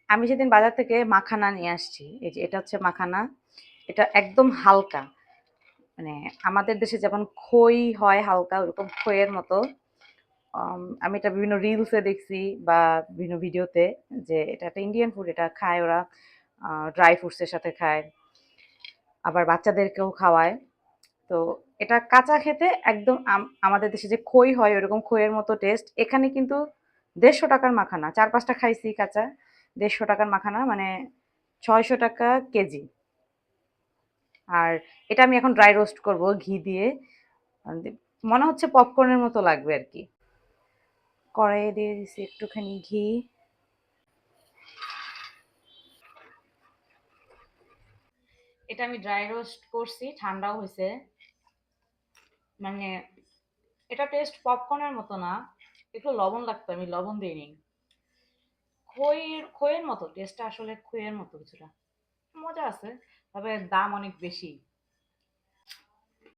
আমি সেদিন বাজার থেকে মাখানা নিয়ে আসছি। এই যে এটা হচ্ছে মাখানা। এটা একদম হালকা। মানে আমাদের দেশে যেমন খই হয় হালকা, ওরকম খইয়ের মতো। আমি এটা বিভিন্ন রিলসে দেখছি বা বিভিন্ন ভিডিওতে, যে এটা একটা ইন্ডিয়ান ফুড, এটা খায় ওরা। ড্রাই ফ্রুটসের সাথে খায়, আবার বাচ্চাদেরকেও খাওয়ায়। তো এটা কাঁচা খেতে একদম আমাদের দেশে যে খই হয় ওরকম খইয়ের মতো টেস্ট। এখানে কিন্তু ১৫০ টাকার মাখানা, ৪-৫টা খাইছি কাঁচা। ১৫০ টাকার মাখানা মানে ৬০০ টাকা কেজি। আর এটা আমি এখন ড্রাই রোস্ট করব ঘি দিয়ে। মনে হচ্ছে পপকর্নের মতো লাগবে আর কি। কড়াইয়ে দিয়ে দিছি একটুখানি ঘি। এটা আমি ড্রাই রোস্ট করছি, ঠান্ডাও হয়েছে। মানে এটা টেস্ট পপকর্নের মতো না, একটু লবণ লাগতো, আমি লবণ দিইনি। খইয়ের মতো টেস্টটা, আসলে খইয়ের মতো কিছুটা। মজা আছে, তবে দাম অনেক বেশি।